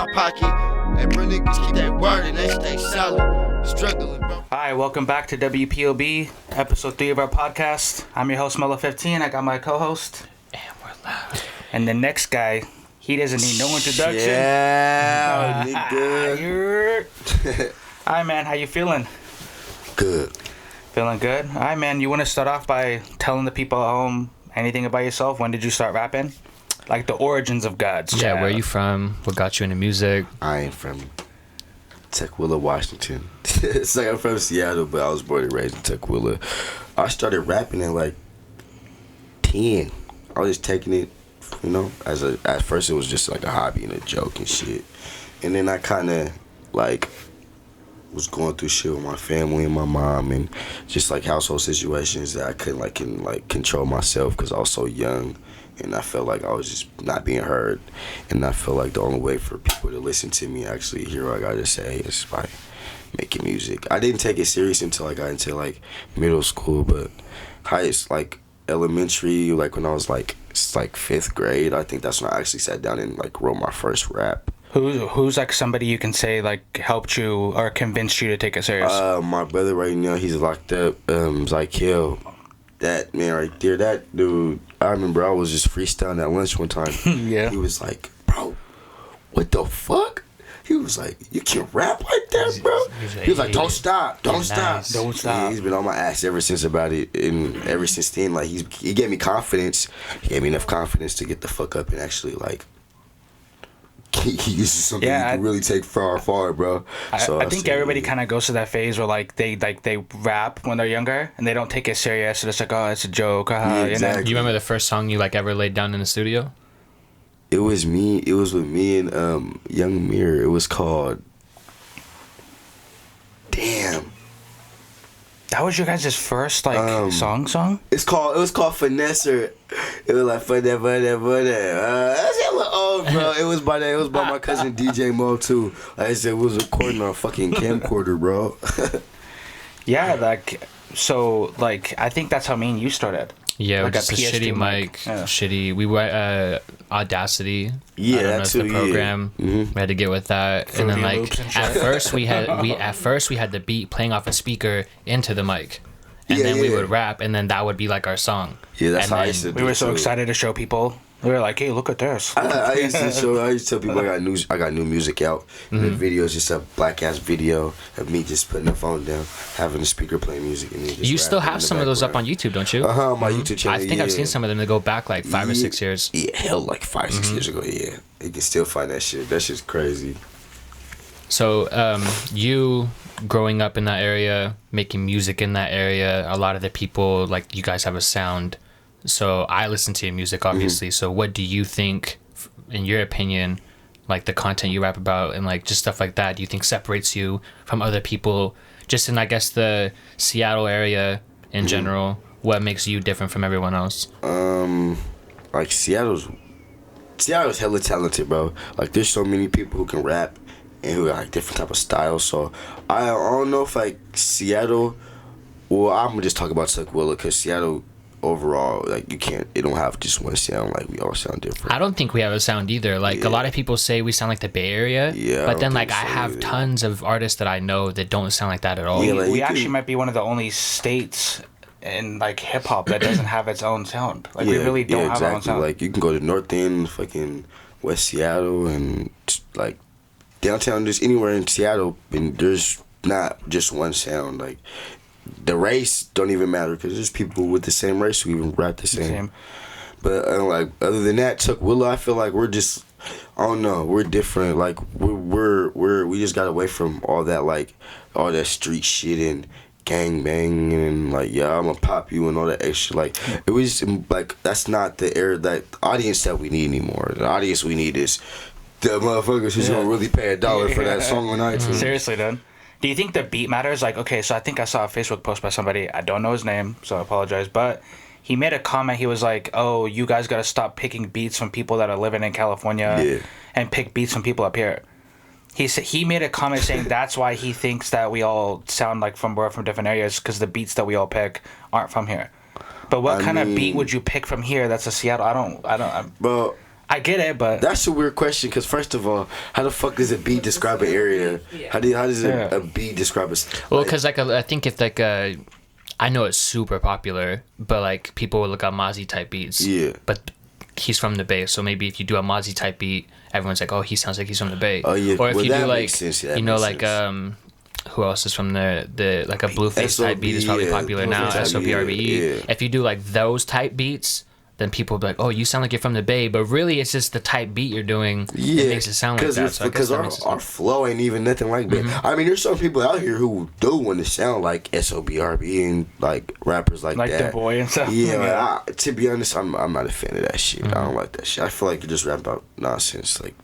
my pocket. Hey, bro, niggas keep that word and they stay solid. Struggling, bro. Hi, welcome back to WPOB, episode 3 of our podcast. I'm your host, Mello15. I got my co-host. And we're loud. And the next guy, he doesn't need no introduction. Yeah, nigga. Hi, man. How you feeling? Good. Feeling good? All right, man. You want to start off by telling the people at home anything about yourself? When did you start rapping? Like the origins of God's Yeah, Child. where are you from? What got you into music? I ain't from Tukwila, Washington. It's like I'm from Seattle, but I was born and raised in Tukwila. I started rapping at like 10. I was just taking it, you know, at first it was just like a hobby and a joke and shit. And then I kind of like was going through shit with my family and my mom and just like household situations that I couldn't control myself because I was so young. And I felt like I was just not being heard. And I felt like the only way for people to listen to me, actually hear what I got to say, is by making music. I didn't take it serious until I got into like middle school, but highest like elementary, like when I was like 5th grade, I think that's when I actually sat down and like wrote my first rap. Who's like somebody you can say like helped you or convinced you to take it serious? My brother right now, he's locked up. Zykel. That man right there, that dude, I remember I was just freestyling at lunch one time. Yeah. He was like, bro, what the fuck? He was like, you can rap like that, bro? He was like, don't stop. Don't stop. Yeah, he's been on my ass ever since about it. And ever since then, like, he gave me confidence. He gave me enough confidence to get the fuck up and actually, like, he uses something you can really take far, bro. I think everybody kind of goes to that phase where like they rap when they're younger and they don't take it serious. So it's like, oh, it's a joke. Yeah, exactly. You remember the first song you like ever laid down in the studio? It was me. It was with me and Young Mirror. It was called. Damn. That was your guys' first like song? It was called Finesser. It was like That's a little old, bro. It was by my cousin DJ Mo too. Like I said, it was recording on a fucking camcorder, bro. Yeah, like so like I think that's how me and you started. Yeah, like just a shitty mic. Yeah. Shitty. We were Audacity. Yeah, I don't know, that's the program. Yeah. Mm-hmm. We had to get with that, and then like at first we had the beat playing off a speaker into the mic, and then we would rap, and then that would be like our song. Yeah, that's and how I used to do. We were so excited to show people. We were like, hey, look at this. I used to tell people I got new music out. And the video is just a black ass video of me just putting the phone down, having the speaker play music, and then just You still have some of those up on YouTube, don't you? On my YouTube channel. I think I've seen some of them that go back like 5 or 6 years. Yeah, hell, like 5-6 years ago. Yeah, you can still find that shit. That shit's crazy. So, you growing up in that area, making music in that area, a lot of the people, like, you guys have a sound. So, I listen to your music, obviously. Mm-hmm. So, what do you think, in your opinion, like, the content you rap about and, like, just stuff like that, do you think separates you from other people, just in, I guess, the Seattle area in general? What makes you different from everyone else? Like, Seattle's hella talented, bro. Like, there's so many people who can rap and who got like different type of styles. So I don't know if like Seattle. Well, I'm gonna just talk about Tukwila because Seattle overall, like it don't have just one sound. Like we all sound different. I don't think we have a sound either. Like a lot of people say we sound like the Bay Area. Yeah. But then like I have tons of artists that I know that don't sound like that at all. Yeah, like, we actually might be one of the only states in like hip hop that doesn't have its own sound. Like we really don't have our own sound. Like you can go to North End, fucking West Seattle, and like downtown, just anywhere in Seattle, and there's not just one sound. Like the race don't even matter because there's people with the same race who even rap the same. But like other than that, Tukwila, I feel like we're just, I don't know, we're different. Like we just got away from all that, like all that street shit and gang bang and like, yeah, I'm gonna pop you and all that extra. Like it was like that's not the that audience that we need anymore. The audience we need is the motherfuckers who's gonna really pay $1 for that song on iTunes. Seriously, dude. Do you think the beat matters? Like, okay, so I think I saw a Facebook post by somebody. I don't know his name, so I apologize. But he made a comment. He was like, oh, you guys got to stop picking beats from people that are living in California and pick beats from people up here. He made a comment saying that's why he thinks that we all sound like we're from different areas because the beats that we all pick aren't from here. But what kind of beat would you pick from here that's a Seattle? I don't. Bro, I get it, but That's a weird question, because first of all, how the fuck does a beat describe an area? How does a beat describe a... Well, because I think if like I know it's super popular, but like people will look at Mozzie type beats. Yeah. But he's from the Bay, so maybe if you do a Mozzie type beat, everyone's like, oh, he sounds like he's from the Bay. Oh yeah. Or if well, you that do like, makes sense. Yeah, that you know, makes like sense. who else is from the like a Blueface SOB, type beat is probably yeah, popular now, Blueface type, SOPRBE. yeah. If you do like those type beats, then people will be like, oh, you sound like you're from the Bay, but really it's just the type beat you're doing that makes it sound like that. So because our flow ain't even nothing like that. I mean, there's some people out here who do want to sound like SOBRB and like rappers like that. the boy and stuff. Yeah, to be honest, I'm not a fan of that shit. I don't like that shit. I feel like you just rap about nonsense. Like,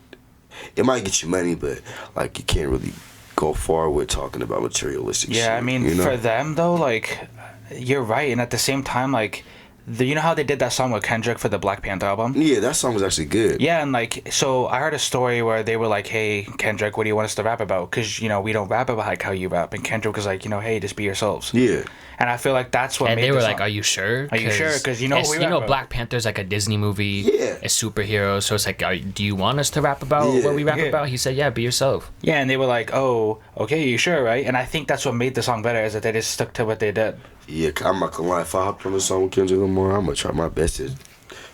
it might get you money, but like you can't really go far with talking about materialistic shit. Yeah, I mean, you know? for them though, like, you're right, and at the same time, like, you know how they did that song with Kendrick for the Black Panther album? Yeah, that song was actually good. Yeah, and like, so I heard a story where they were like, hey, Kendrick, what do you want us to rap about? Because, you know, we don't rap about like how you rap. And Kendrick was like, you know, hey, just be yourselves. Yeah. And I feel like that's what and made they were the like, song. "Are you sure? Are you sure? Because you know we rap about. Black Panther's like a Disney movie, Yeah. a superhero. So it's like, do you want us to rap about what we rap about?" He said, "Yeah, be yourself." Yeah, and they were like, oh, okay, you sure, right? And I think that's what made the song better, is that they just stuck to what they did. Yeah, I'm not gonna lie. If I hopped on the song with Kendrick Lamar, I'm gonna try my best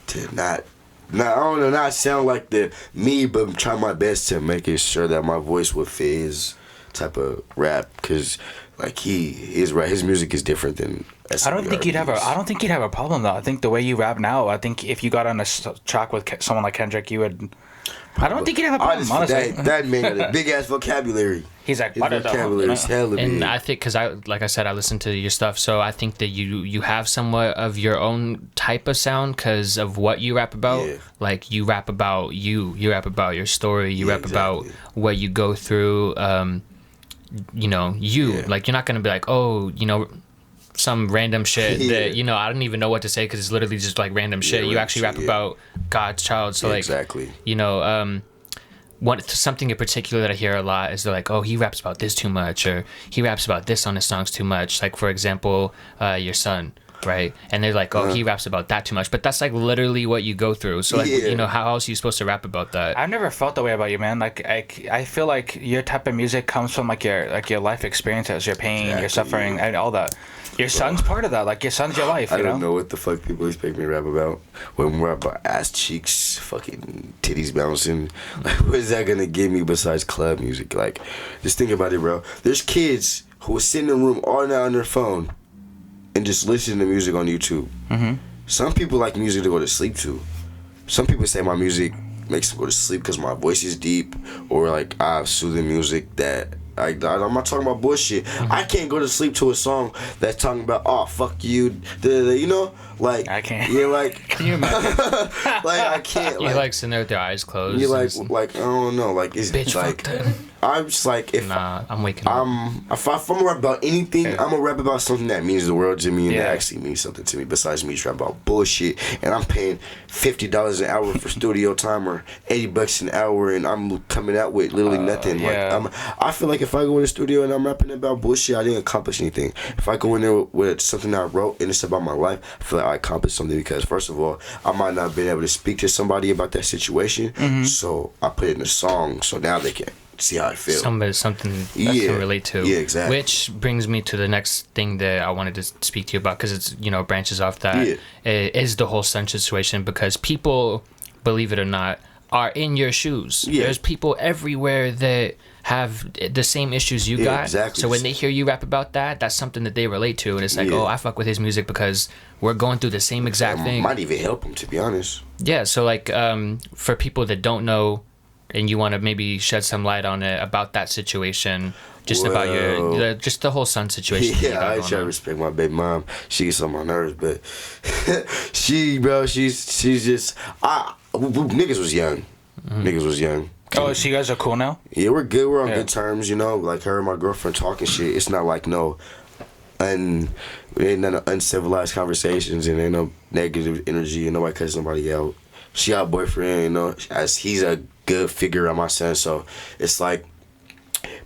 to not I don't know, not sound like the me, but try my best to making sure that my voice would fit his type of rap, because like his music is different than. I don't think you'd have a problem though. I think the way you rap now, I think if you got on a track with someone like Kendrick, you would. I don't think you'd have a problem. Honestly, that man got a big ass vocabulary. He's like, his vocabulary is hella big. And I think, because like I said, I listen to your stuff, so I think that you have somewhat of your own type of sound because of what you rap about. Yeah. Like you rap about you rap about your story, you rap exactly. about what you go through. You know, like you're not gonna be like, oh, you know, some random shit that, you know, I don't even know what to say because it's literally just like random shit. You actually rap about God's child. So like, exactly. You know, something in particular that I hear a lot is they're like, oh, he raps about this too much, or he raps about this on his songs too much. Like, for example, your son, right? And they're like, oh, he raps about that too much. But that's like literally what you go through. So like, you know, how else are you supposed to rap about that? I've never felt that way about you, man. Like I feel like your type of music comes from like your life experiences, your pain, your suffering, and all that. Your son's part of that. Like, your son's your life, I don't know what the fuck people expect me to rap about. When we rap about ass cheeks, fucking titties bouncing. Like, what is that gonna give me besides club music? Like, just think about it, bro. There's kids who will sit in the room all night on their phone and just listen to music on YouTube. Mm-hmm. Some people like music to go to sleep to. Some people say my music makes them go to sleep because my voice is deep, or like I have soothing music that I'm not talking about bullshit. I can't go to sleep to a song that's talking about, oh, fuck you, you know, like I can't. Yeah, like Can you imagine? like I can't. You like sitting there with your eyes closed. You like I don't know, like it's bitch, like fuck that. I'm just like, if I'm waking up. if I'm gonna rap about anything, I'm gonna rap about something that means the world to me and that Yeah. actually means something to me. Besides me just rap about bullshit, and I'm paying $50 an hour for studio time or $80 an hour, and I'm coming out with literally nothing. yeah. Like I feel like if I go in the studio and I'm rapping about bullshit, I didn't accomplish anything. If I go in there with something I wrote and it's about my life, I feel like I accomplished something, because first of all, I might not have been able to speak to somebody about that situation, so I put it in a song so now they can see how I feel. Something that can relate to. Yeah, exactly. Which brings me to the next thing that I wanted to speak to you about, because it's, you know, branches off that. Is the whole son situation, because people, believe it or not, are in your shoes. Yeah. There's people everywhere that have the same issues you got. Exactly. So when they hear you rap about that, that's something that they relate to, and it's like, oh, I fuck with his music because we're going through the same exact thing. Might even help them, to be honest. Yeah, so like for people that don't know, and you want to maybe shed some light on it about that situation, just about just the whole son situation. Yeah, I try to respect my baby mom. She gets on my nerves, but she's just niggas was young. Niggas was young. Oh, so you guys are cool now? Yeah, we're good. We're on good terms, you know. Like her and my girlfriend talking shit. It's not like ain't none of uncivilized conversations, and ain't no negative energy, and nobody cuts somebody out. She got a boyfriend, you know, as he's a good figure on my son, so it's like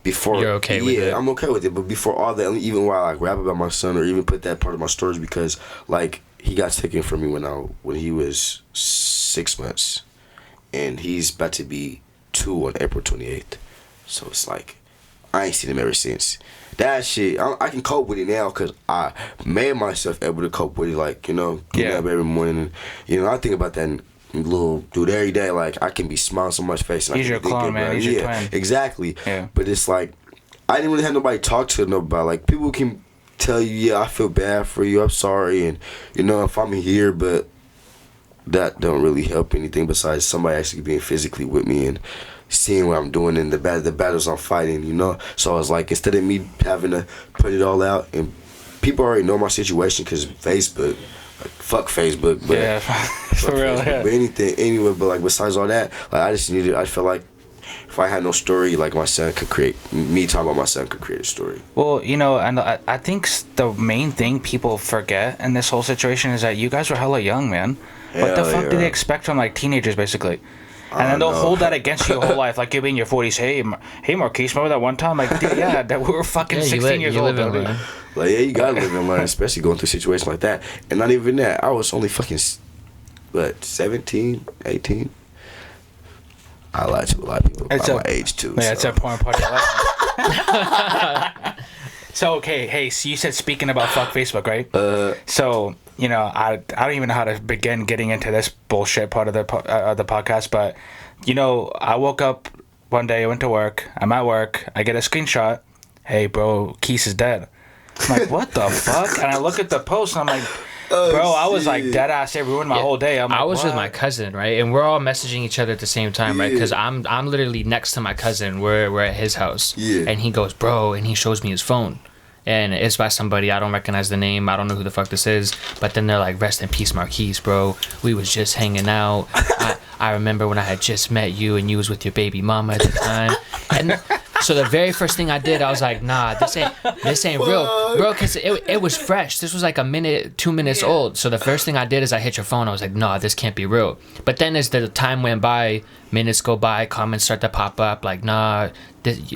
before you're okay with it. Yeah, I'm okay with it. But before all that, even while I like rap about my son or even put that part of my stories, because like he got taken from me when he was 6 months. and he's about to be 2 on April 28th. So it's like, I ain't seen him ever since. That shit, I can cope with it now because I made myself able to cope with it. Like, you know, getting up every morning. And, you know, I think about that little dude every day. Like, I can be smiling so much face. And He's your clone, man. He's your twin. Exactly. Yeah. But it's like, I didn't really have nobody to talk to nobody. Like, people can tell you, yeah, I feel bad for you. I'm sorry. And, you know, if I'm here, but that don't really help anything besides somebody actually being physically with me and seeing what I'm doing and the battles I'm fighting, you know. So I was like, instead of me having to put it all out, and people already know my situation because Facebook, like, fuck Facebook, but yeah, for real, Facebook, but anything, anyway. But like besides all that, like I felt like if I had no story, like my son could create, me talking about my son could create a story. Well, you know, and I think the main thing people forget in this whole situation is that you guys were hella young, man. What the fuck do they expect from like teenagers, basically? And then they'll hold that against you your whole life, like you'll be in your 40s. Hey, Marquise, remember that one time? Like, dude, yeah, that we were fucking 16 years old. Though, dude. Like, yeah, you gotta live and learn, especially going through situations like that. And not even that, I was only fucking, 17, 18? I lied to a lot of people about my age, too. Yeah, it's a porn party. So, okay, hey, so you said speaking about fuck Facebook, right? So, you know, I don't even know how to begin getting into this bullshit part of the podcast, but, you know, I woke up one day, I went to work, I'm at work, I get a screenshot, hey, bro, Keith is dead. I'm like, what the fuck? And I look at the post, and I'm like, bro, I was like dead ass. It ruined my whole day. I was with my cousin, right, and we're all messaging each other at the same time, right? Because I'm literally next to my cousin. We're at his house, and he goes, bro, and he shows me his phone, and it's by somebody I don't recognize the name. I don't know who the fuck this is. But then they're like, rest in peace, Marquise, bro. We was just hanging out. I remember when I had just met you, and you was with your baby mama at the time, and. So the very first thing I did, I was like, nah, this ain't real, bro, because it was fresh. This was like 2 minutes old. So the first thing I did is I hit your phone. I was like, nah, this can't be real. But then as the time went by, minutes go by, comments start to pop up like, nah,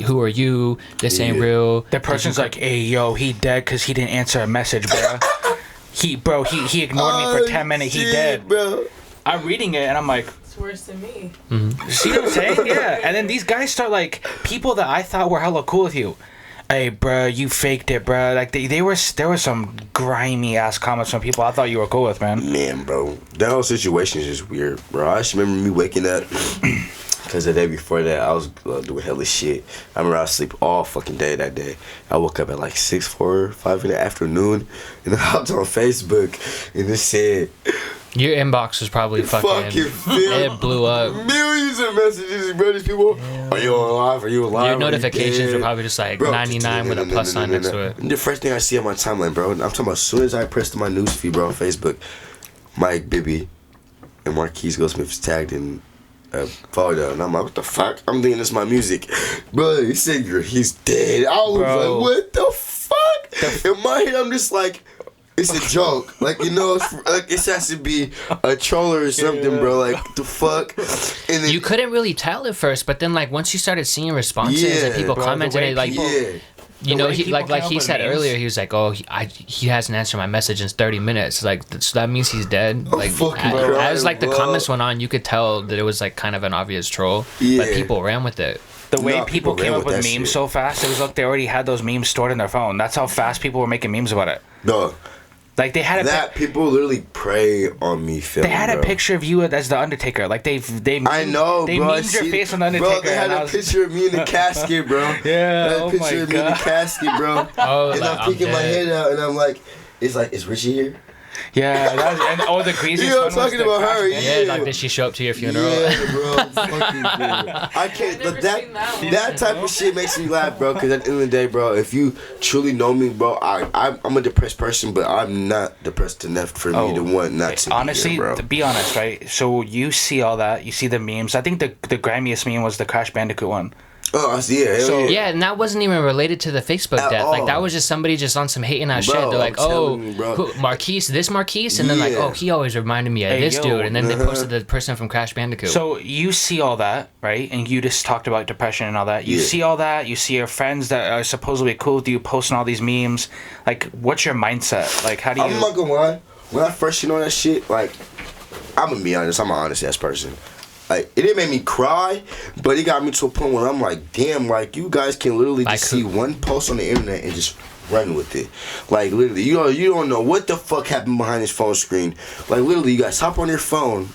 who are you? This ain't real. The person's like, hey, yo, he dead because he didn't answer a message, bro. He ignored me for 10 minutes. He dead. Bro. I'm reading it and I'm like, worse than me. Mm-hmm. See what I'm saying? Yeah. And then these guys start like people that I thought were hella cool with you. Hey, bro, you faked it, bro. Like there were some grimy ass comments from people I thought you were cool with, man. Man, bro, that whole situation is just weird, bro. I just remember me waking up because the day before that I was doing hella shit. I remember I was asleep all fucking day that day. I woke up at like 6, 4, 5 in the afternoon, and I hopped on Facebook, and it said. Your inbox was probably fucking it blew up. Millions of messages, bro. These people, are you alive? Are you alive? Your notifications were probably just like, bro, 99 with a plus sign next to it. The first thing I see on my timeline, bro, I'm talking about as soon as I pressed my newsfeed, bro, on Facebook, Mike Bibby and Marquise Goldsmith tagged in a photo, and I'm like, what the fuck? I'm thinking this is my music. Bro, he said he's dead. I was like, what the fuck? In my head, I'm just like, it's a joke, like, you know, like it has to be a troller or something, bro. Like, the fuck. And then, you couldn't really tell at first, but then like once you started seeing responses and people commenting, it, like, you know, he like he said earlier, he was like, oh, he hasn't answered my message in 30 minutes. Like, so that means he's dead. Like, as like the comments went on, you could tell that it was like kind of an obvious troll, but people ran with it. The way people came up with memes so fast, it was like they already had those memes stored in their phone. That's how fast people were making memes about it. No. Like they had people literally prey on me. They had a picture of you as the Undertaker. Like they I know, they bro. memed your face on the Undertaker. Bro, they had a picture of me in the casket, bro. Yeah, a picture of me in the casket, bro. And I'm peeking my head out, and I'm like, is Richie here? Yeah, and the greasiest. You know, I'm talking about her. Yeah, like did she show up to your funeral? Yeah, bro. Fucking cool. I can't. But that type of shit makes me laugh, bro. Because at the end of the day, bro, if you truly know me, bro, I'm a depressed person, but I'm not depressed enough for me to want not to. Honestly, be here, bro. to be honest, right? So you see all that, you see the memes. I think the grimiest meme was the Crash Bandicoot one. Oh, I see it. So, yeah, and that wasn't even related to the Facebook death. Like, that was just somebody just on some hating ass shit. They're like, Marquise, this Marquise? And then like, oh, he always reminded me of this dude. And then they posted the person from Crash Bandicoot. So you see all that, right? And you just talked about depression and all that. You see all that. You see your friends that are supposedly cool with you posting all these memes. Like, what's your mindset? Like, how do you... I'm not gonna lie. When I first seen all that shit, like, I'm gonna be honest. I'm an honest ass person. like it didn't make me cry, but it got me to a point where I'm like, damn, like you guys can literally just see one post on the internet and just run with it. Like literally, you don't know what the fuck happened behind this phone screen. Like literally, you guys hop on your phone,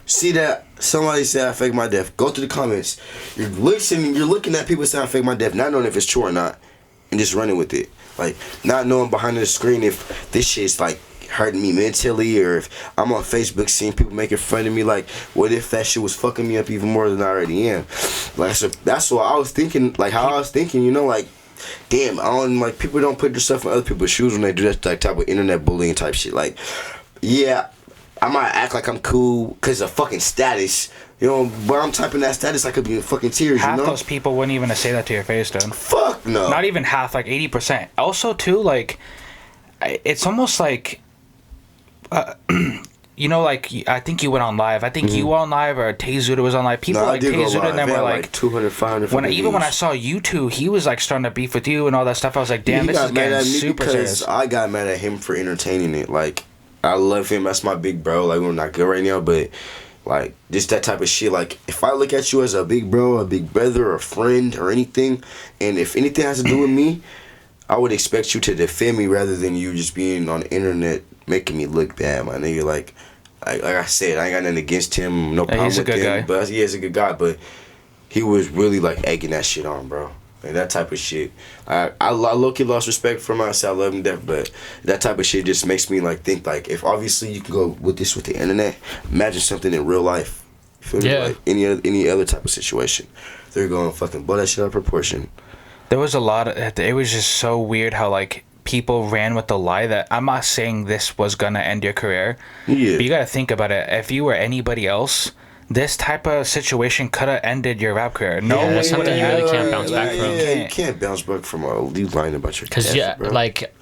see that somebody said I faked my death, go to the comments. You're looking at people saying I faked my death, not knowing if it's true or not, and just running with it. Like not knowing behind the screen if this shit's like hurting me mentally, or if I'm on Facebook seeing people making fun of me. Like, what if that shit was fucking me up even more than I already am? Like, so that's what I was thinking. Like how I was thinking, you know, like, damn, I don't like people don't put themselves in other people's shoes when they do that type of internet bullying type shit. Like, yeah, I might act like I'm cool because of fucking status, you know, but I'm typing that status, I could be in fucking tears. Half you know? those people wouldn't even say that to your face, dude. Fuck no. Not even half, like 80%. Also, too, like, it's almost like. You know, like I think you went on live. I think you were on live, or Tay Zuda was on live. People like Tay Zuda and them were like 200, 500. When I saw you two, he was like starting to beef with you and all that stuff. I was like, damn, this is getting super serious. I got mad at him for entertaining it. Like, I love him. That's my big bro. Like, we're not good right now, but like just that type of shit. Like, if I look at you as a big bro, a big brother, a friend, or anything, and if anything has to do with me, I would expect you to defend me rather than you just being on the internet making me look bad, my nigga. Like I said, I ain't got nothing against him, no problem with him. Guy. But yeah, he's a good guy. But he was really like egging that shit on, bro. Like that type of shit. I low-key lost respect for myself. I love him to death, but that type of shit just makes me like think like if obviously you can go with this with the internet, imagine something in real life. You feel me? Like any other type of situation, they're going to fucking blow that shit out of proportion. There was a lot of it. Was just so weird how like people ran with the lie that I'm not saying this was gonna end your career. Yeah. But you gotta think about it. If you were anybody else, this type of situation could have ended your rap career. No, that's something you really can't bounce back from. Yeah, you can't bounce back from a lead line about your. Because like,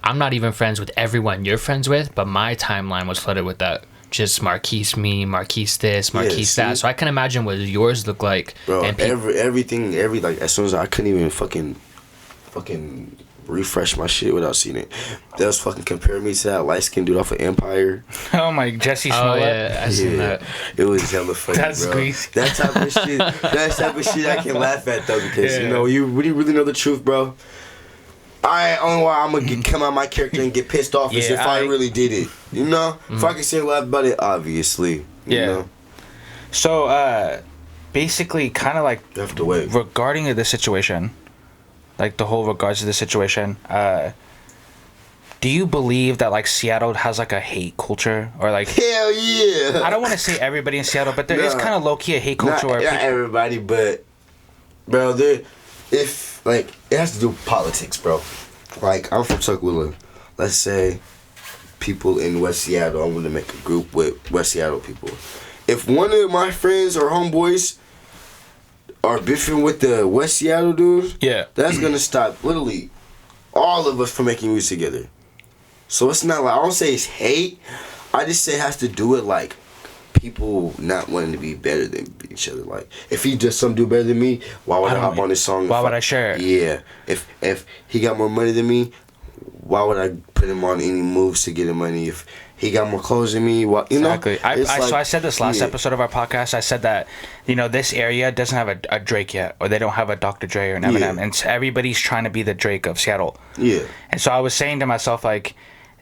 I'm not even friends with everyone you're friends with, but my timeline was flooded with that. Just Marquise me, Marquise this, Marquise that. So I can imagine what yours look like. Bro, and everything, like as soon as I couldn't even fucking refresh my shit without seeing it. They was fucking comparing me to that light skinned dude off of Empire. Oh my, Jesse Smollett. Oh yeah, I seen that. It was hella funny, That's bro. greasy. That type of shit. That type of shit I can laugh at though because you know you really know the truth, bro. Only way I'm gonna come out my character and get pissed off is if I really did it. You know, if I can say laugh about it, obviously. You know? So basically, kind of like you have to wait. Regarding the situation, like the whole regards to the situation. Do you believe that like Seattle has like a hate culture or like? Hell yeah. I don't want to say everybody in Seattle, but there is kind of low key a hate culture. Not everybody, but bro, if like it has to do with politics, bro. Like I'm from Tukwila. Let's say people in West Seattle. I'm gonna make a group with West Seattle people. If one of my friends or homeboys are beefing with the West Seattle dude, that's gonna stop literally all of us from making music together. So it's not like I don't say it's hate. I just say it has to do with like people not wanting to be better than each other. Like if he does some dude better than me, why would I hop on this song? Why would I share it? Yeah. If he got more money than me, why would I put him on any moves to get him money? If he got more clothes than me, well, you know. Exactly. So I said this last episode of our podcast. I said that this area doesn't have a Drake yet, or they don't have a Dr. Dre or an Eminem, and everybody's trying to be the Drake of Seattle. Yeah. And so I was saying to myself like,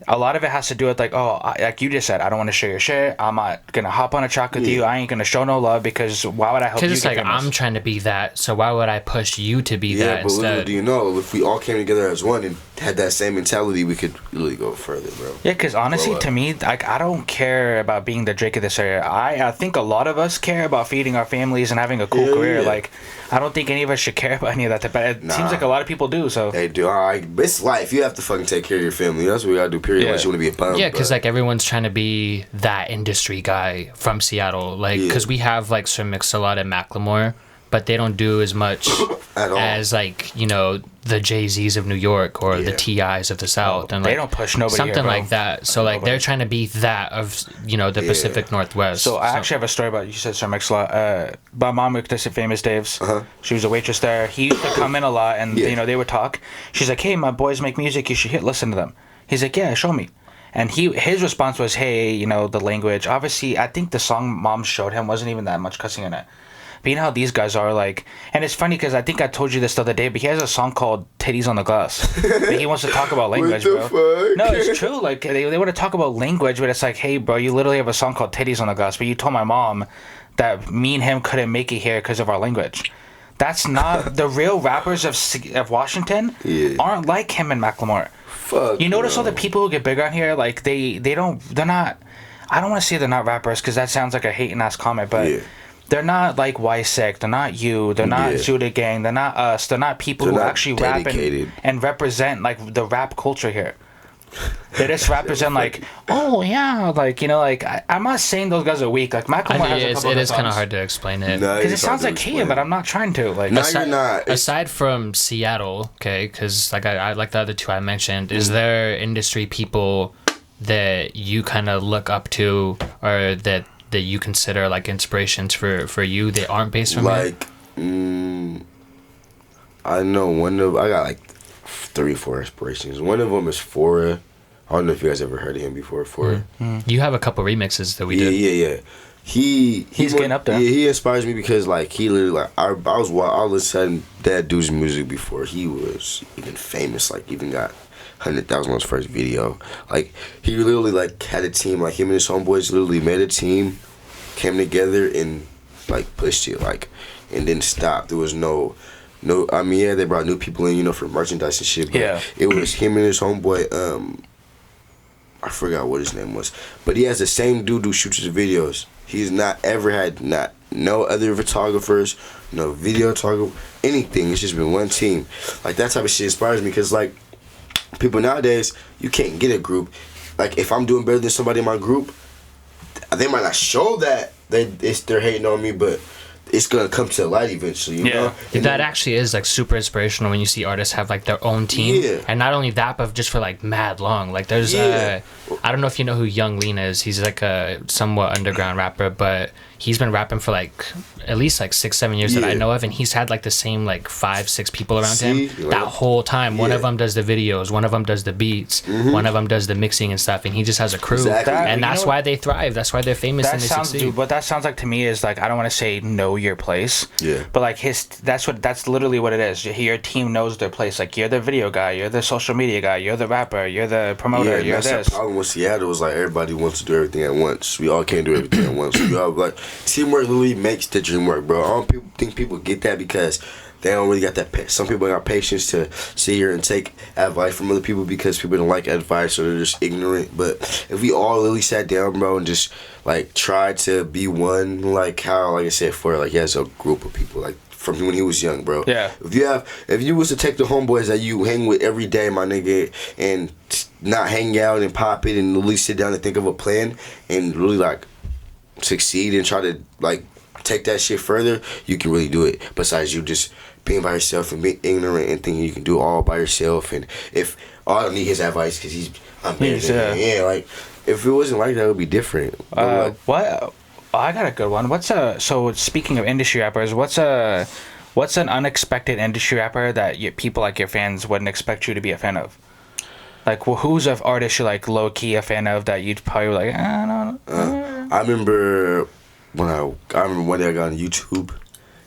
a lot of it has to do with like, like you just said, I don't want to share your shit. I'm not gonna hop on a track with you. I ain't gonna show no love because why would I help you? Because it's like I'm trying to be that, so why would I push you to be that but instead? little do you know, if we all came together as one and had that same mentality, we could really go further, bro. Yeah, because honestly, to me, like I don't care about being the Drake of this area. I think a lot of us care about feeding our families and having a cool career. Yeah. Like I don't think any of us should care about any of that. But it seems like a lot of people do. So they do. All right, it's life. You have to fucking take care of your family. That's what we gotta do. Period. Unless you want to be a bum. Yeah, because like everyone's trying to be that industry guy from Seattle. Like because we have like Sir Mix-a-Lot and Macklemore, but they don't do as much as like the Jay-Z's of New York or the T.I.'s of the South, and like, they don't push nobody something here, like that. So like they're trying to be that of the Pacific Northwest. So I actually have a story about you said Sir Mix-a-Lot. My mom worked at Famous Dave's. She was a waitress there. He used to come in a lot, and they would talk. She's like, "Hey, my boys make music. You should listen to them." He's like, "Yeah, show me." And his response was, hey, you know, the language. Obviously, I think the song Mom showed him wasn't even that much cussing in it. But you know how these guys are, like, and it's funny because I think I told you this the other day, but he has a song called Titties on the Glass. But he wants to talk about language, what the bro. fuck? No, it's true. Like, they want to talk about language, but it's like, hey, bro, you literally have a song called Titties on the Glass, but you told my mom that me and him couldn't make it here because of our language. That's not the real rappers of Washington. Aren't like him and Macklemore. Fuck. You notice all the people who get big on here, like they're not. I don't want to say they're not rappers because that sounds like a hating ass comment, but they're not like Y6. They're not you. They're not Zuda Gang. They're not us. They're not people who actually rap and represent like the rap culture here. They just represent like, oh yeah, like, you know, like I'm not saying those guys are weak. Like Macklemore has a couple it of is kind of hard to explain it because it sounds like him, but I'm not trying to. Like, no, you're not. Aside from Seattle, okay, because like I like the other two I mentioned, is there industry people that you kind of look up to or that you consider like inspirations for you that aren't based from like I know I got like 3-4 inspirations. One of them is Fora. I don't know if you guys ever heard of him before. Fora. You have a couple remixes that we did. Yeah. He's getting up there. Yeah, he inspires me because like he literally like I was listening to that dude's music before he was even famous. Like even got 100,000 on his first video. Like he literally like had a team. Like him and his homeboys literally made a team, came together and like pushed it like and didn't stop. There was no. I mean, yeah, they brought new people in, you know, for merchandise and shit. But it was him and his homeboy. I forgot what his name was, but he has the same dude who shoots his videos. He's not ever had no other photographers, no videographer, anything. It's just been one team. Like that type of shit inspires me because like people nowadays, you can't get a group. Like if I'm doing better than somebody in my group, they might not show that they're hating on me, but it's gonna come to light eventually, you know? And that actually is like super inspirational when you see artists have like their own team, and not only that, but just for like mad long. Like there's I don't know if you know who Young Lean is. He's like a somewhat underground rapper, but he's been rapping for like at least like 6-7 years that I know of, and he's had like the same like 5-6 people around him that whole time. One of them does the videos, one of them does the beats, one of them does the mixing and stuff, and he just has a crew. And that's why they thrive. That's why they're famous and they succeed. What that sounds like to me is like, I don't want to say know your place, but like that's literally what it is. Your team knows their place. Like you're the video guy, you're the social media guy, you're the rapper, you're the promoter, you're this. The problem with Seattle is like everybody wants to do everything at once. We all can't do everything at once. We all like teamwork literally makes the dream work, bro. I don't think people get that because they don't really got that. Some people got patience to sit here and take advice from other people because people don't like advice or they're just ignorant. But if we all really sat down, bro, and just like tried to be one, like how, like I said, for like he has a group of people like from when he was young, bro. Yeah. If you was to take the homeboys that you hang with every day, my nigga, and not hang out and pop it and really sit down and think of a plan and really like succeed and try to like take that shit further, you can really do it. Besides you just being by yourself and being ignorant and thinking you can do it all by yourself. And if I don't need his advice because I'm better than him. Yeah, like if it wasn't like that, it would be different. What? Oh, I got a good one. So speaking of industry rappers, what's an unexpected industry rapper that people like your fans wouldn't expect you to be a fan of? Like, who's an artist you're like low key a fan of that you'd probably like? I don't know. I remember one day I got on YouTube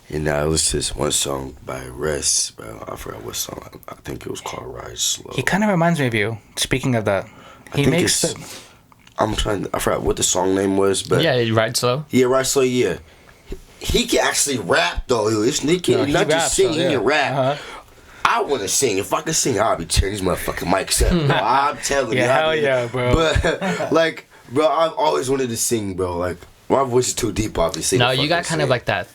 and I listened to this one song by Rest, bro. I forgot what song. I think it was called Ride Slow. He kind of reminds me of you. Speaking of that, I forgot what the song name was, but Ride Slow. Yeah, Ride Slow. Yeah, he can actually rap though. He can not just sing, he can rap. Uh-huh. I want to sing. If I could sing, I'll be turning these motherfucking mics up. Bro. I'm telling you. Hell yeah, bro. But like, bro, I've always wanted to sing, bro. Like, my voice is too deep, obviously. No, you got kind of like that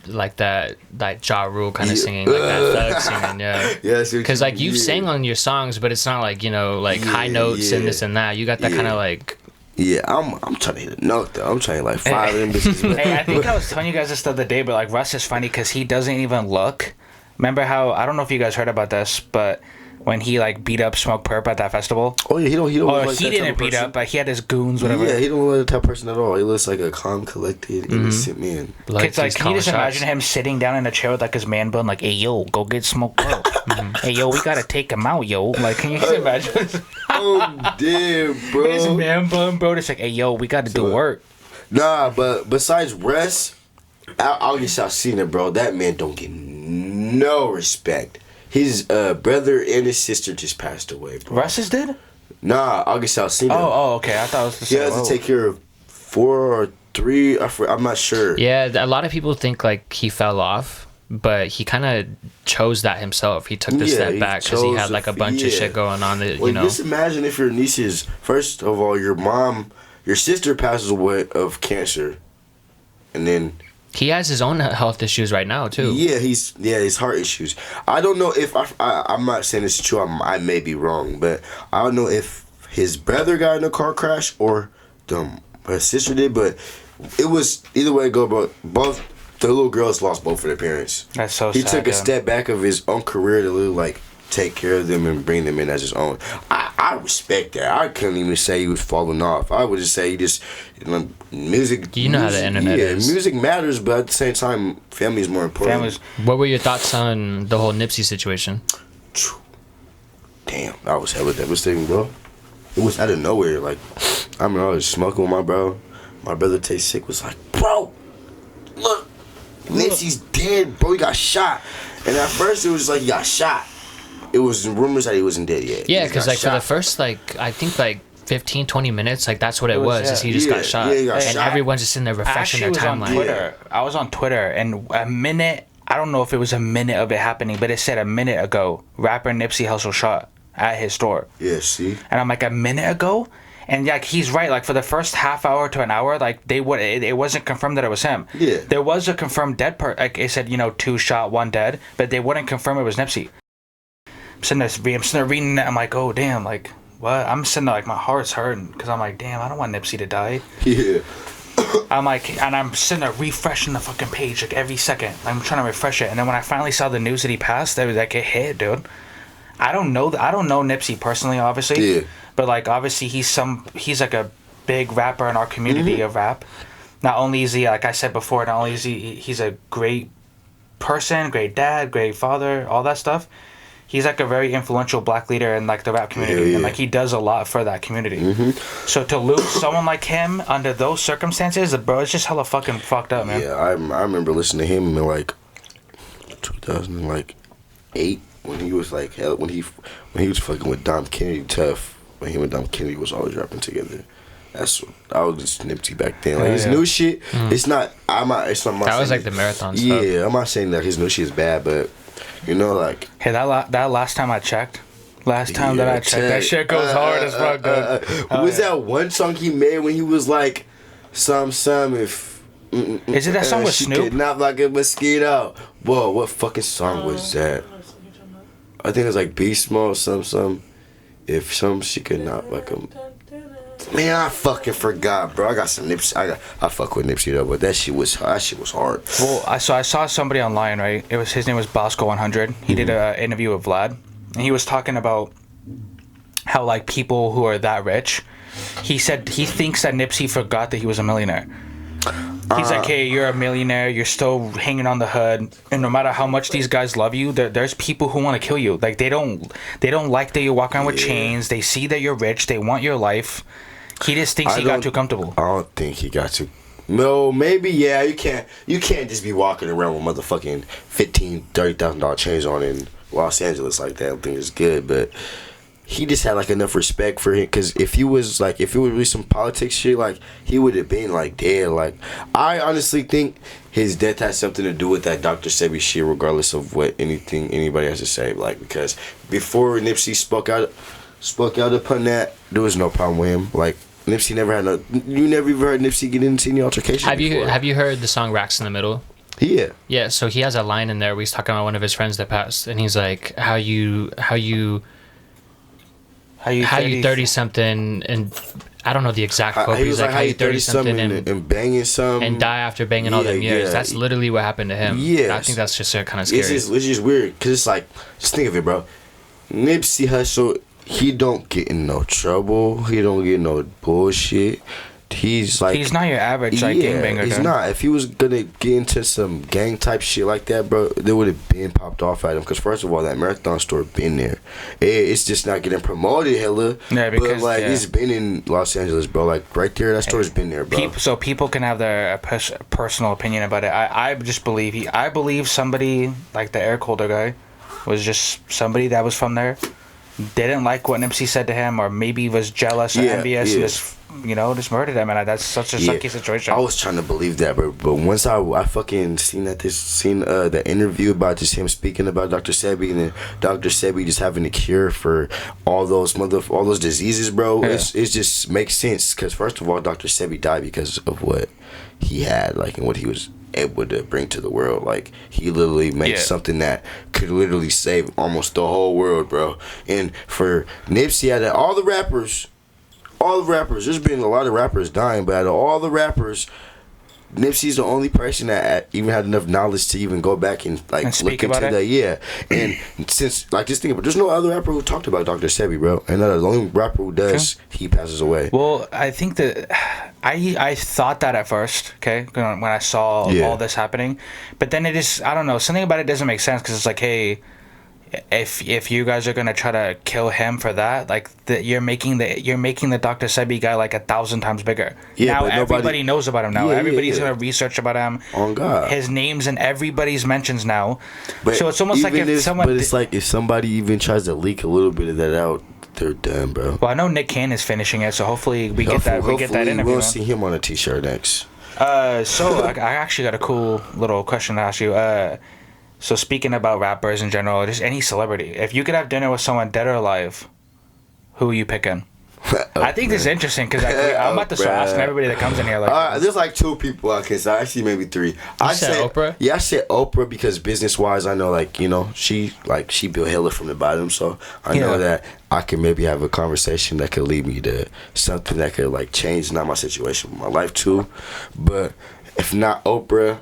Ja Rule kind of singing, like that thug singing, yeah. Yeah, because like you've sang on your songs, but it's not like, you know, like high notes and this and that. You got that kind of like. Yeah, I'm trying to hit a note though. I'm trying to like 5 of them bitches. Hey, I think I was telling you guys this the other day, but like Russ is funny because he doesn't even look. Remember how, I don't know if you guys heard about this, but when he like beat up Smoke Perp at that festival. Oh yeah, he don't. Like he didn't beat up, but he had his goons, whatever. Yeah, he don't look like that type of person at all. He looks like a calm, collected, innocent man. It's like, can you just imagine him sitting down in a chair with like his man bun, like, "Hey yo, go get Smoke Perp. Hey yo, we gotta take him out, yo." Like, can you just imagine? Oh I'm dead, bro. His man bun, bro. It's like, hey, yo, we got to do work. Nah, but besides Russ, August Alsina, bro, that man don't get no respect. His brother and his sister just passed away, bro. Russ is dead? Nah, August Alsina. Oh, okay. I thought it was the He has to take care of 4 or 3. I'm not sure. Yeah, a lot of people think like he fell off, but he kind of chose that himself. He took the step back because he had like a bunch of shit going on. That, well, just imagine if your nieces, first of all, your sister passes away of cancer, and then he has his own health issues right now too. Yeah, his heart issues. I don't know if I'm not saying it's true. I may be wrong, but I don't know if his brother got in a car crash or his sister did. But it was either way go. But both the little girls lost both of their parents. That's so sad. He took a yeah. step back of his own career to really like take care of them and bring them in as his own. I respect that. I couldn't even say he was falling off. I would just say he just music. You know how the internet is. Music matters, but at the same time, family is more important. What were your thoughts on the whole Nipsey situation? Damn, I was hella devastating, bro. It was out of nowhere. Like, I mean, I was smoking with my bro. My brother tastes sick. Was like, bro, look, Nipsey's dead, bro. He got shot. And at first, it was like he got shot. It was rumors that he wasn't dead yet. Yeah, because like shot. For the first I think 15, 20 minutes, like that's what it was. Is he just got shot. Yeah, he got shot. Everyone's just sitting there refreshing their timeline. I was on Twitter, and a minute, I don't know if it was a minute of it happening, but it said a minute ago, rapper Nipsey Hussle shot at his store. Yeah, see? And I'm like, a minute ago? And like he's right, like for the first half hour to an hour, like it wasn't confirmed that it was him. Yeah. There was a confirmed dead like it said, 2 shot, 1 dead, but they wouldn't confirm it was Nipsey. I'm sitting there reading it. I'm like, oh damn, like what? I'm sitting there like my heart's hurting because I'm like, damn, I don't want Nipsey to die. Yeah. I'm like, and I'm sitting there refreshing the fucking page like every second. I'm trying to refresh it, and then when I finally saw the news that he passed, it was like it hit, dude. I don't know Nipsey personally, obviously. Yeah. But like obviously he's like a big rapper in our community of rap. Not only is he, like I said before, not only is he's a great person, great dad, great father, all that stuff. He's like a very influential black leader in like the rap community, and like he does a lot for that community. So to lose someone like him under those circumstances, bro, it's just hella fucking fucked up, man. Yeah, I remember listening to him in like 2008 when he was like when he was fucking with Dom Kennedy tough. When him and Dom Kennedy was always rapping together. I was just Nipsey back then. Like his new shit, it's not. It's not. That was like the marathon stuff. Yeah, I'm not saying that his new shit is bad, but like. Hey, that last time I checked. That shit goes hard as fuck, dude. Was that one song he made when he was like, some if. Is it that song with she Snoop? Could not like a mosquito. Whoa, what fucking song was that? I think it was like Beast Mode, some. If she could not like him. Man, I fucking forgot, bro. I got some Nipsey. I fuck with Nipsey though, but that shit was hard. Well, I saw somebody online, right? His name was Bosco 100. He did an interview with Vlad, and he was talking about how like people who are that rich. He said he thinks that Nipsey forgot that he was a millionaire. He's like, hey, you're a millionaire. You're still hanging on the hood, and no matter how much these guys love you, there's people who want to kill you. Like they don't like that you walk around with chains. They see that you're rich. They want your life. He just thinks he got too comfortable. I don't think he got too. No, maybe yeah. You can't just be walking around with motherfucking $15,000-$30,000 chains on in Los Angeles like that. I don't think it's good, but. He just had like enough respect for him, because if it was really some politics shit, like he would have been like dead. Like I honestly think his death has something to do with that Dr. Sebi shit, regardless of what anybody has to say. Like because before Nipsey spoke out upon that, there was no problem with him. Like Nipsey never had you never even heard Nipsey get into any altercation. Have you heard the song Racks in the Middle? Yeah. Yeah. So he has a line in there where he's talking about one of his friends that passed, and he's like, how you 30 something, and I don't know the exact quote. He was like, how you 30 something and banging some and die after banging all them years. That's literally what happened to him. Yeah, I think that's just kind of scary. It's just weird, because it's like, just think of it, bro. Nipsey Hussle, he don't get in no trouble. He don't get no bullshit. he's like He's not your average like gangbanger. He's dude. not. If he was gonna get into some gang type shit like that, bro, they would have been popped off at him. Because first of all, that marathon store been there. It's just not getting promoted, hella. Yeah, because but like it's been in Los Angeles, bro. Like right there, that store's been there, bro. So people can have their personal opinion about it. I just believe I believe somebody like the air Coulter guy was just somebody that was from there, didn't like what Nipsey said to him, or maybe was jealous or envious and just just murdered him. And that's such a sucky situation. I was trying to believe that, but once I fucking seen the interview about just him speaking about Dr. Sebi, and then Dr. Sebi just having the cure for all those diseases, bro. It just makes sense, because first of all, Dr. Sebi died because of what he had, like, and what he was able to bring to the world. Like, he literally made something that could literally save almost the whole world, bro. And for Nipsey, out of all the rappers, there's been a lot of rappers dying, but out of all the rappers, Nipsey's the only person that even had enough knowledge to even go back and like look into that. Yeah, and since like just think about, there's no other rapper who talked about Dr. Sebi, bro, and the only rapper who does, he passes away. Well, I think that I thought that at first, okay, when I saw all this happening, but then it is, I don't know, something about it doesn't make sense, because it's like, hey, if you guys are gonna try to kill him for that, like you're making the Dr. Sebi guy like 1,000 times bigger. Yeah, now everybody knows about him now. Everybody's gonna research about him. Oh God, his name's in everybody's mentions now. But so it's almost like if someone. But it's like if somebody even tries to leak a little bit of that out, they're done, bro. Well, I know Nick Cannon is finishing it, so hopefully we get that interview. We'll see him on a T-shirt next. So I actually got a cool little question to ask you. So speaking about rappers in general, just any celebrity, if you could have dinner with someone dead or alive, who are you picking? I think this is interesting, because I'm about to start asking everybody that comes in here. Like, there's like 2 people I can say. Actually, maybe 3. I said Oprah? Yeah, I said Oprah because business-wise, I know, like, she built hella from the bottom, so I know that I can maybe have a conversation that could lead me to something that could, like, change not my situation, but my life too. But if not Oprah,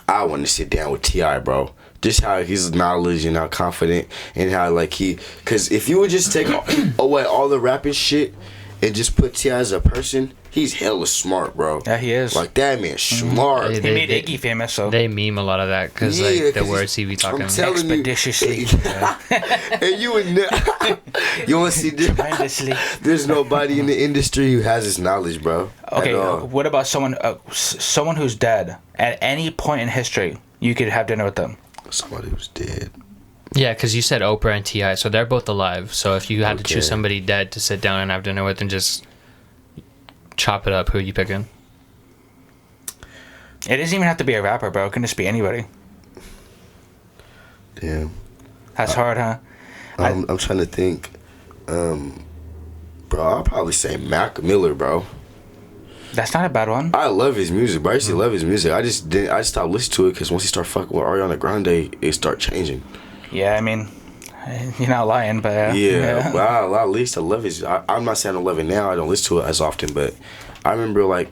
I want to sit down with T.I., bro. Just how his knowledge and how confident and how, like, because if you would just take away all the rapping shit and just put T.I. as a person, he's hella smart, bro. Yeah, he is. Like, that man's smart. He made Iggy famous, so. They meme a lot of that, because, like, the words he be talking expeditiously. And you would you want to see tremendously. There's nobody in the industry who has this knowledge, bro. Okay, what about someone who's dead at any point in history? You could have dinner with them. Somebody who's dead. Yeah, because you said Oprah and T.I., so they're both alive. So if you had to choose somebody dead to sit down and have dinner with and just chop it up, who are you picking? It doesn't even have to be a rapper, bro. It can just be anybody. Damn. That's hard, huh? I'm trying to think. Bro, I'll probably say Mac Miller, bro. That's not a bad one. I love his music, bro. I used to love his music. I just stopped listening to it because once he started fucking with Ariana Grande, it started changing. Yeah, I mean, you're not lying, but well, at least I love his. I'm not saying I love it now. I don't listen to it as often, but I remember, like,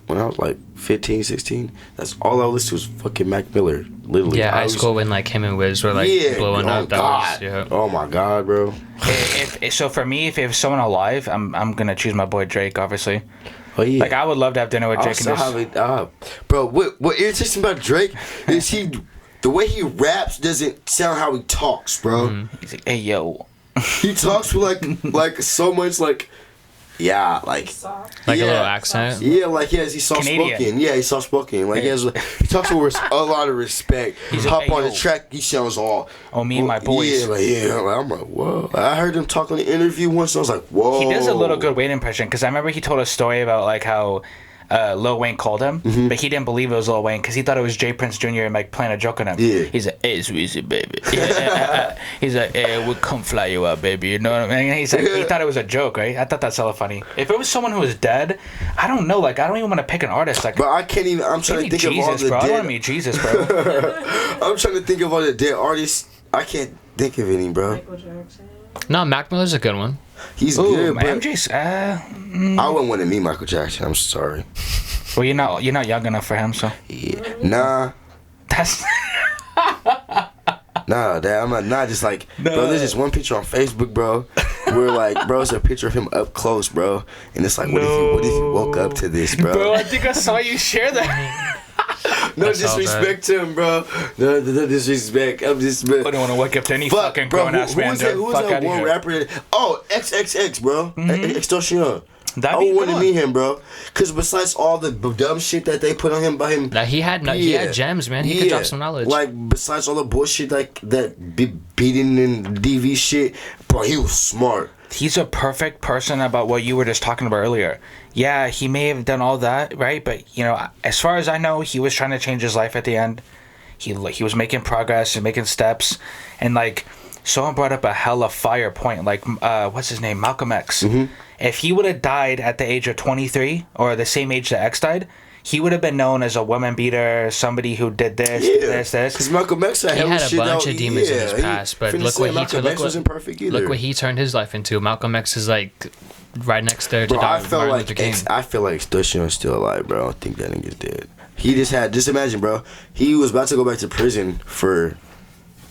when I was like 15, 16, that's all I listened to was fucking Mac Miller. Literally. Yeah, high school when like him and Wiz were like blowing up. Oh my God, bro. So for me, if someone alive, I'm gonna choose my boy Drake, obviously. Oh yeah. Like, I would love to have dinner with Drake. Bro, what irritates me about Drake is the way he raps doesn't sound how he talks, bro. He's like, hey yo. He talks with like so much like. Yeah, like a little accent. Yeah, like he's soft spoken. Yeah, he's soft spoken. Like he talks with a lot of respect. He's hop on the track, he sounds all. Oh, me and my boys. I'm like, whoa. I heard him talk on the interview once. I was like, whoa. He does a little good Wayne impression, because I remember he told a story about like how Lil Wayne called him, but he didn't believe it was Lil Wayne because he thought it was J Prince Jr. and like playing a joke on him. Yeah. He's like, hey, it's Weezy, baby. He's like, hey, we'll come fly you out, baby. You know what I mean? He's like, he thought it was a joke, right? I thought that's hella funny. If it was someone who was dead, I don't know. Like, I don't even want to pick an artist. Like, but I can't even. I'm trying to think Jesus, of all the bro. dead. I want to meet Jesus, bro. I'm trying to think of all the dead artists. I can't think of any, bro. Michael Jackson. No, Mac Miller's a good one. He's good, but MJ's. I wouldn't want to meet Michael Jackson. I'm sorry. Well, you're not young enough for him, so. Yeah. Nah. That's. Nah, Dad, I'm not just like, bro, there's this one picture on Facebook, bro. We're like, bro, it's a picture of him up close, bro. And it's like, what if he woke up to this, bro? Bro, I think I saw you share that. No disrespect to him, bro. No disrespect. I'm just. I don't want to wake up to any fucking grown ass man. Who was that one rapper? Oh, XXX, bro. Extortion. I want to meet him, bro. Because besides all the dumb shit that they put on him by him, that he had gems, man. He could drop some knowledge. Like besides all the bullshit like that, beating and DV shit, bro, he was smart. He's a perfect person about what you were just talking about earlier. Yeah, he may have done all that, right? But, you know, as far as I know, he was trying to change his life at the end. He was making progress and making steps. And, like, someone brought up a hella fire point. Like, what's his name? Malcolm X. Mm-hmm. If he would have died at the age of 23, or the same age that X died, he would have been known as a woman beater, somebody who did this. Because Malcolm X had a bunch of demons in his past, but look what he turned his life into. Malcolm X is like right next there to Martin Luther King. I feel like Extortion is still alive, bro. I don't think that nigga's dead. He just imagine, bro. He was about to go back to prison for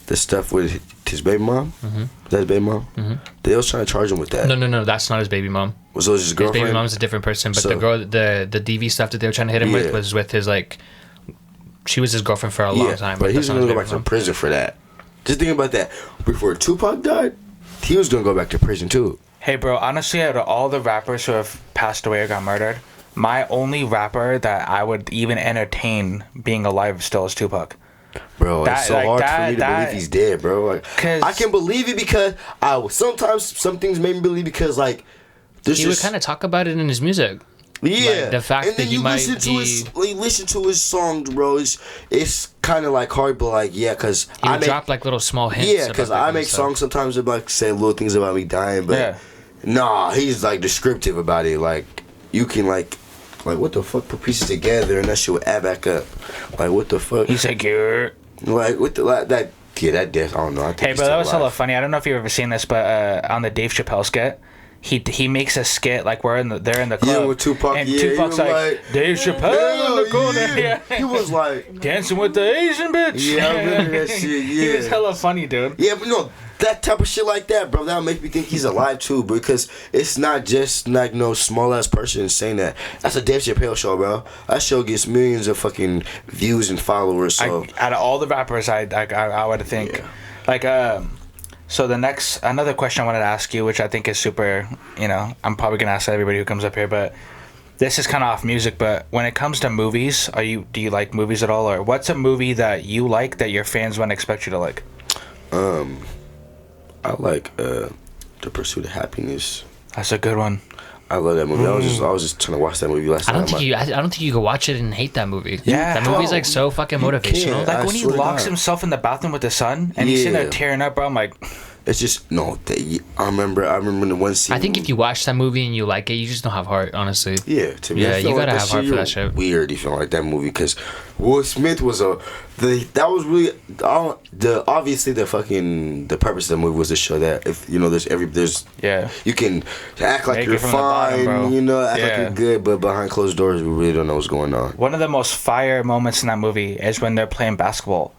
the stuff with his baby mom. Mm-hmm. That his baby mom. Mm-hmm. They was trying to charge him with that. No, that's not his baby mom. Was it his girlfriend? His baby mom's a different person, but the girl, the DV stuff that they were trying to hit him with was with his like. She was his girlfriend for a long time. But he was gonna go back to prison for that. Just think about that. Before Tupac died, he was gonna go back to prison too. Hey, bro. Honestly, out of all the rappers who have passed away or got murdered, my only rapper that I would even entertain being alive still is Tupac. Bro, it's so hard for me to believe he's dead, bro. Like, I can believe it because sometimes some things made me believe because like he would kind of talk about it in his music. Yeah, like, the fact that he might listen to his songs, bro. It's kind of like hard, but like because he would drop like little small hints. Yeah, because I make songs sometimes that like say little things about me dying, but nah, he's like descriptive about it. Like you can like what the fuck, put pieces together and that shit would add back up. Like what the fuck? He's like, you're like what the that death. I don't know. Hey, bro, that was hella funny. I don't know if you've ever seen this, but on the Dave Chappelle skit. He makes a skit like they're in the club. Yeah, with Tupac. And Tupac's like Dave Chappelle in the corner. Yeah. He was like dancing with the Asian bitch. Yeah, I remember that shit. Yeah, he was hella funny, dude. Yeah, but no, that type of shit like that, bro. That'll make me think he's alive too, because it's not just like no small ass person saying that. That's a Dave Chappelle show, bro. That show gets millions of fucking views and followers. So out of all the rappers, I would think, So another question I wanted to ask you, which I think is super, I'm probably gonna ask everybody who comes up here, but this is kind of off music. But when it comes to movies, do you like movies at all, or what's a movie that you like that your fans wouldn't expect you to like? I like The Pursuit of Happiness. That's a good one. I love that movie. I was just trying to watch that movie last night. I don't think you could watch it and hate that movie. Yeah, that movie's like so fucking motivational. Like when he locks himself in the bathroom with the sun and he's sitting there tearing up, bro. I'm like, it's just I remember the one scene. I think if you watch that movie and you like it, you just don't have heart, honestly. Yeah, to me, you gotta have heart for that shit. Weird, you feel like that movie because Will Smith was obviously the purpose of the movie was to show that if there's you can act like you're fine, act like you're good, but behind closed doors we really don't know what's going on. One of the most fire moments in that movie is when they're playing basketball.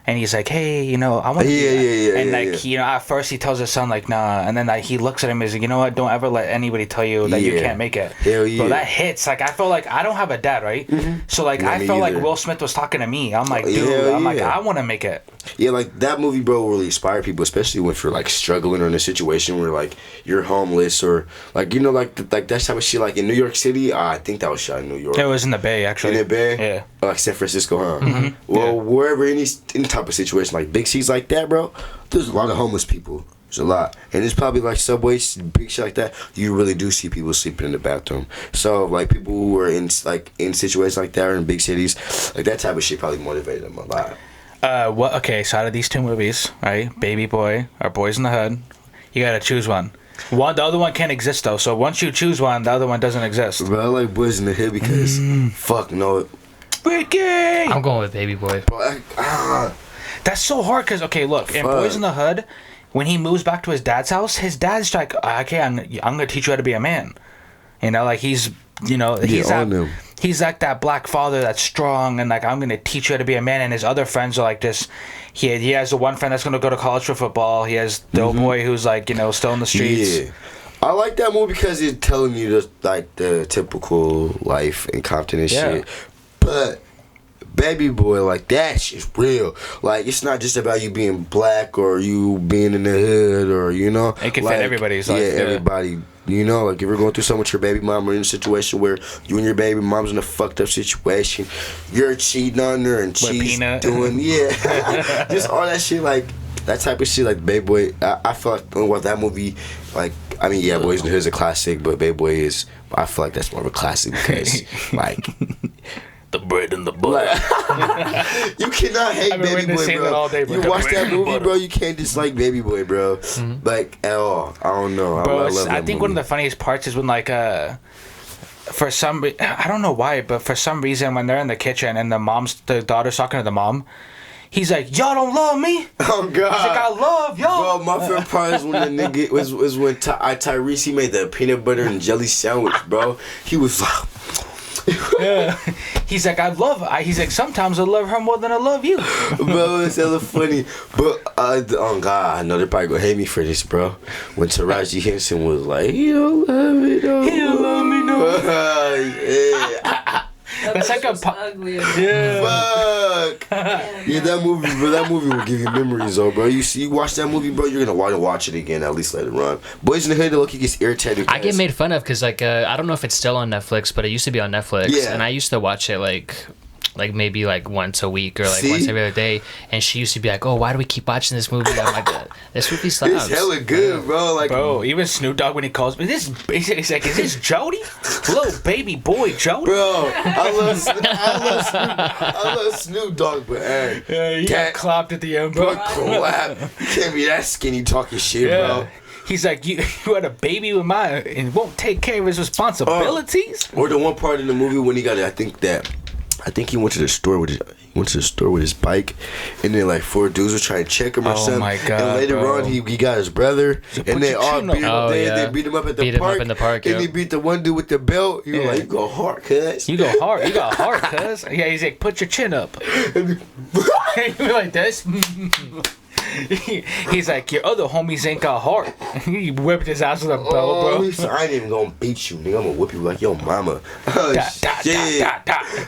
And he's like, hey, I want to be that. And at first he tells his son, like, nah. And then he looks at him and he's like, you know what? Don't ever let anybody tell you that you can't make it. Hell yeah. Bro, that hits. Like, I feel like I don't have a dad, right? Mm-hmm. So, like, I felt like Will Smith was talking to me. I'm like, dude, like, I want to make it. Yeah, like, that movie, bro, really inspired people, especially if you're, like, struggling or in a situation where, like, you're homeless or, like, like that type of shit. Like, in New York City, I think that was shot in New York. It was in the Bay, actually. In the Bay? Yeah. Like, San Francisco, huh? Mm-hmm. Well, wherever, any type of situation, like, big cities like that, bro, there's a lot of homeless people. There's a lot. And it's probably like subways, big shit like that. You really do see people sleeping in the bathroom. So like people who are in situations like that or in big cities, like that type of shit probably motivated them a lot. Okay, so out of these two movies, right, Baby Boy or Boys in the Hood, you gotta choose one. The other one can't exist though. So once you choose one, the other one doesn't exist. Bro, I like Boys in the Hood because fuck no. Ricky! I'm going with Baby Boy. Bro, that's so hard because, okay, look, in Boys in the Hood, when he moves back to his dad's house, his dad's like, okay, I'm going to teach you how to be a man. Like he's, he's he's like that black father that's strong and like I'm gonna teach you how to be a man. And his other friends are like this. He has the one friend that's gonna go to college for football. He has the old boy who's like still in the streets. Yeah. I like that movie because it's telling you the typical life in Compton and shit. But Baby Boy, like, that shit's real. Like, it's not just about you being black or you being in the hood or, It can fit everybody's life. Yeah, everybody. Like, if you're going through something with your baby mom or in a situation where you and your baby mom's in a fucked up situation, you're cheating on her and she's doing, just all that shit, like, that type of shit, like, Baby Boy, I feel like, that movie, like, I mean, yeah, Boys in the Hood is a classic, but Baby Boy is, I feel like that's more of a classic because, like... The bread and the butter. You cannot hate Baby Boy, bro. All day, you watch that movie, bro. You can't dislike Baby Boy, bro. Like at all. I don't know. Bro, I think one of the funniest parts is when like I don't know why, but for some reason when they're in the kitchen and the daughter's talking to the mom, he's like, "Y'all don't love me." Oh God. He's like, "I love y'all." Bro, my favorite part is when the nigga was when Tyrese he made the peanut butter and jelly sandwich, bro. He was like. Yeah. He's like, he's like, sometimes I love her more than I love you. Bro, it's hella funny. But, oh God, I know they're probably gonna hate me for this, bro. When Taraji Henson was like, he don't love me, no. He don't love me, no. Yeah. That's like ugly. Yeah. Fuck. Yeah, that movie will give you memories, though, bro. You watch that movie, bro, you're gonna want to watch it again at least later on. Boys in the Hood, look, he gets irritated. I get made fun of because like I don't know if it's still on Netflix, but it used to be on Netflix. Yeah. And I used to watch it like maybe like once a week or like once every other day, and she used to be like, "Oh, why do we keep watching this movie?" I'm like, "This movie slaps." It's hella good, bro. Like, bro, even Snoop Dogg when he calls me, he's like, "Is this Jody, little baby boy Jody?" Bro, I love Snoop Dogg, but hey, he got clapped at the end, bro. Clap. You can't be that skinny talking shit, bro. He's like, you had a baby with mine and won't take care of his responsibilities. Or the one part in the movie when he got it, I think he went to the store with his bike, and then like 4 dudes were trying to check him or something. My God, and later on, he got his brother, and they all beat him up. They beat him up at the park. And he beat the one dude with the belt. He was like, "You go hard, cuz." You go hard. You got hard, cuz. Yeah, he's like, "Put your chin up." You're like this. He's like, "Your other homies ain't got heart." He whipped his ass with a belt, bro. He said, "I ain't even gonna beat you, nigga. I'm gonna whip you like your mama."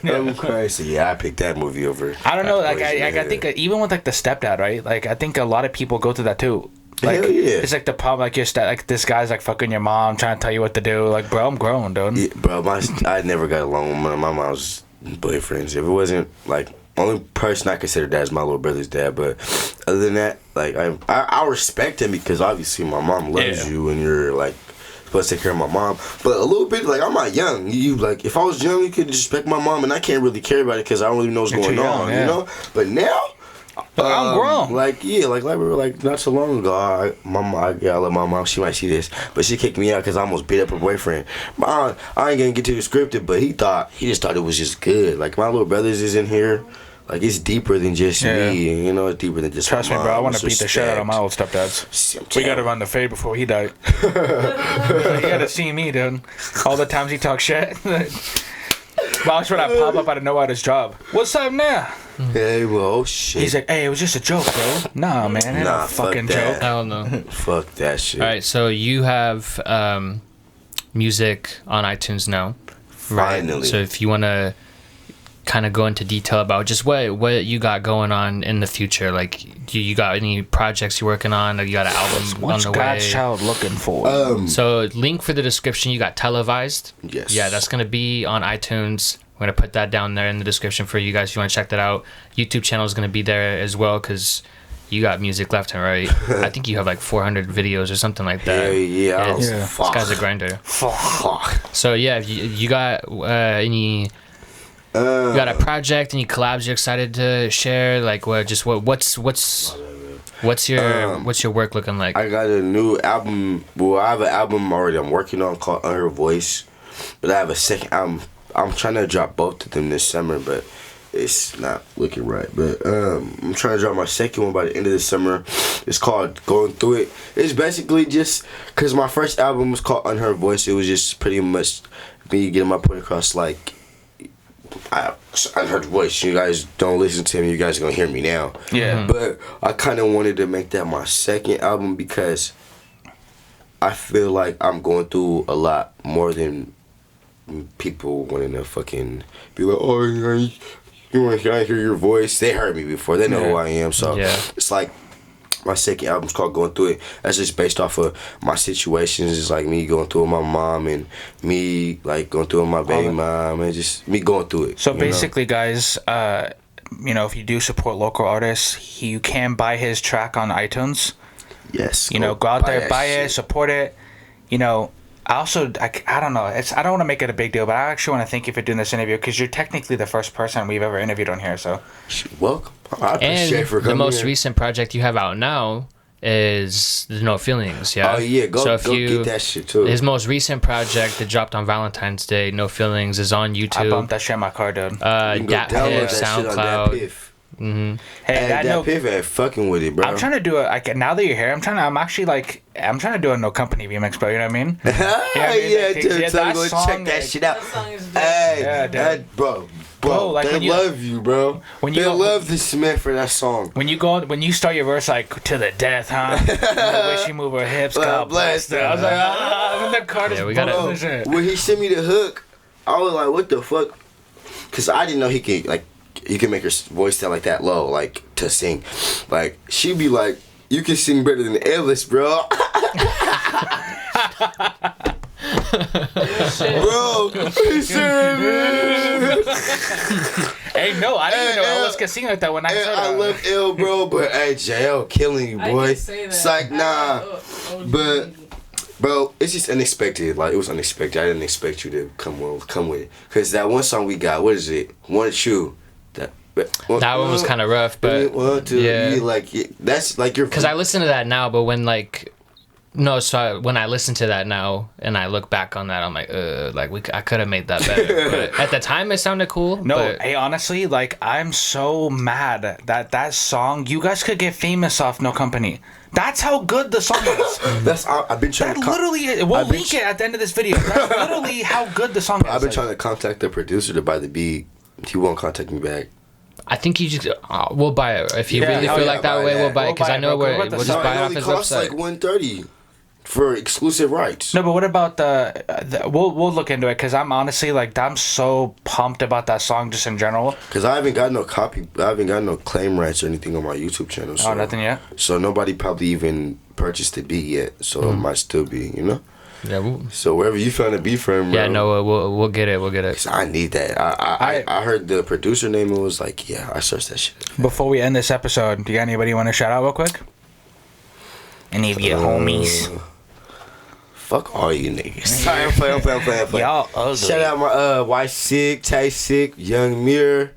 I'm crazy. Yeah, I picked that movie over. I don't know. Like, I think even with like the stepdad, right? Like, I think a lot of people go through that too. Like, it's like the problem. Like, like this guy's like fucking your mom, trying to tell you what to do. Like, bro, I'm grown, dude. Yeah, bro, I never got along with my mom's boyfriends. If it wasn't like. Only person I consider dad is my little brother's dad, but other than that, like I respect him because obviously my mom loves you and you're like supposed to take care of my mom. But a little bit like I'm not young. You like if I was young, you could respect my mom, and I can't really care about it because I don't really know what's going on, you know. But now. I'm grown. Like not so long ago, I love my mom. She might see this, but she kicked me out because I almost beat up her boyfriend. I ain't gonna get too descriptive, but he just thought it was just good. Like my little brothers is in here. Like, it's deeper than just me, you know, it's deeper than just Trust me, bro, I want to beat the shit out of my old stepdads. We got to run the fade before he died. You got to see me, dude. All the times he talks shit. Watch when I pop up out of nowhere at his job. What's up now? Hey, well, shit. He's like, hey, it was just a joke, bro. Nah, man, ain't no fucking joke. I don't know. Fuck that shit. All right, so you have music on iTunes now. Finally. Right? So if you want to kind of go into detail about just what you got going on in the future, like do you got any projects you're working on, or you got an album on the way? God's child looking for? So link for the description. You got Televised. Yes. Yeah, that's gonna be on iTunes. We're gonna put that down there in the description for you guys if you want to check that out. YouTube channel is gonna be there as well because you got music left and right. I think you have like 400 videos or something like that. Yeah. This guy's a grinder. Fuck. So yeah, if you got any. You got a project, any collabs you're excited to share? Like what's your work looking like? I got a new album. Well, I have an album already I'm working on called On Her Voice, but I have a second album. I'm trying to drop both of them this summer, but it's not looking right. But I'm trying to drop my second one by the end of the summer. It's called Going Through It. It's basically just because my first album was called On Her Voice. It was just pretty much me getting my point across, like I heard the voice. You guys don't listen to me. You guys are gonna hear me now. Yeah. But I kind of wanted to make that my second album because I feel like I'm going through a lot more than people wanting to fucking be like, oh, you want to hear your voice? They heard me before. They know who I am. So it's like my second album's called Going Through It. That's just based off of my situations. It's like me going through it with my mom and me like going through it with my baby mom and just me going through it. So basically, guys, you know, if you do support local artists, you can buy his track on iTunes. Yes. You know, go out there, buy it, support it. You know, I don't know. I don't want to make it a big deal, but I actually want to thank you for doing this interview because you're technically the first person we've ever interviewed on here. So, welcome. I appreciate and for coming. The most here. recent project you have out now is No Feelings. Yeah. Oh yeah, go get that shit too. His most recent project that dropped on Valentine's Day, No Feelings, is on YouTube. I bumped that shit in my car, dude. Dat Piff, SoundCloud. Mm-hmm. Hey, that Piff ain't fucking with it, bro. I'm trying to do it. Now that you're here, I'm trying to do a No Company remix, bro. You know what I mean? Check that shit out. That song is Hey, bro, like they love you, bro. They love the Smith for that song. When you start your verse like to the death, huh? The way she move her hips, God bless her. I was like, when the car just when he sent me the hook, I was like, what the fuck? Cause I didn't know he can make her voice sound like that low, like to sing. Like she'd be like, you can sing better than Ellis, bro. Bro, he said hey, no, I didn't even know Ellis could sing like that when I started. I love L, bro, but hey, JL killing you, boy. I can say that. It's like, nah. But, bro, it's just unexpected. Like, it was unexpected. I didn't expect you to come with it. Because that one song we got, what is it? One Shoe. That one was kind of rough, but that's like your. Because I listen to that now, but when when I listen to that now and I look back on that, I'm like, I could have made that better. But at the time, it sounded cool. Hey, honestly, like I'm so mad that song. You guys could get famous off No Company. That's how good the song is. I've been trying to. We'll link it at the end of this video. That's literally how good the song is. I've been trying to contact the producer to buy the beat. He won't contact me back. I think you just we'll buy it if you really feel like that way. We'll buy it because I know we'll just buy it off his website. It costs like $130 for exclusive rights. No, but what about we'll look into it because I'm honestly like I'm so pumped about that song just in general. Because I haven't got no claim rights or anything on my YouTube channel. So, nothing yet. So nobody probably even purchased the beat yet. So it might still be, you know. Yeah. So wherever you found the beat from, bro. Yeah, no, we'll get it. We'll get it. 'Cause I need that. I heard the producer name and was like, yeah, I searched that shit. Before we end this episode, do you got anybody you want to shout out real quick? Any of your homies? Fuck all you niggas. I'm playing. Y'all ugly. Shout out my White Sick, Tay Sick, Young Mirror.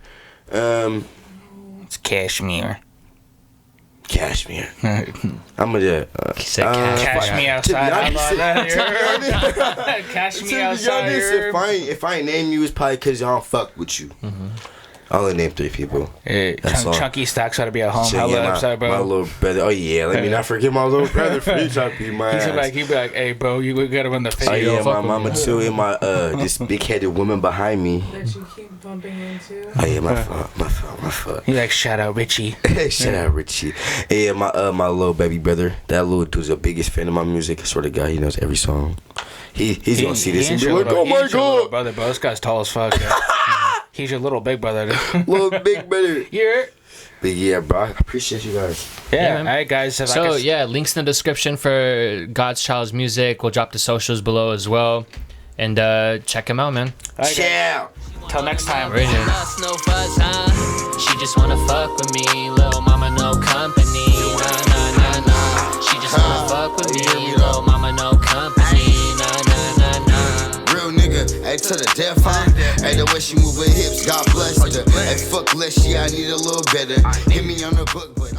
It's Cashmere. I'm gonna cash me outside. Cash me outside. If I ain't name you, it's probably because I don't fuck with you. I only name 3 people. Hey, Chunky Stacks ought to be at home. Hella upset, bro. My little brother. Oh yeah, let me not forget my little brother. For he's trying to be my ass. He'd be like, hey, bro, you gotta run the face. Oh yeah, my mama too, and my this big-headed woman behind me. That you keep bumping into. Oh yeah, my fault. He like, shout out Richie. Shout out Richie. Yeah, my little baby brother. That little dude's the biggest fan of my music. I swear to God, he knows every song. He's gonna see this and be like, oh my God, brother, bro, this guy's tall as fuck. He's your little big brother. Little big brother. Yeah. But yeah, bro, I appreciate you guys. Yeah, all right, guys. Links in the description for God's Child's music. We'll drop the socials below as well. And check him out, man. Ciao. Till next time. Right here. She just wanna fuck with me, little mama, no company. Nah. She just wanna fuck with me, little mama, no company. Nah. Real nigga, hey, to the death, huh? Hey, the way she move her hips, God bless her. Hey, fuck less, yeah, I need a little better. Hit me on the book, but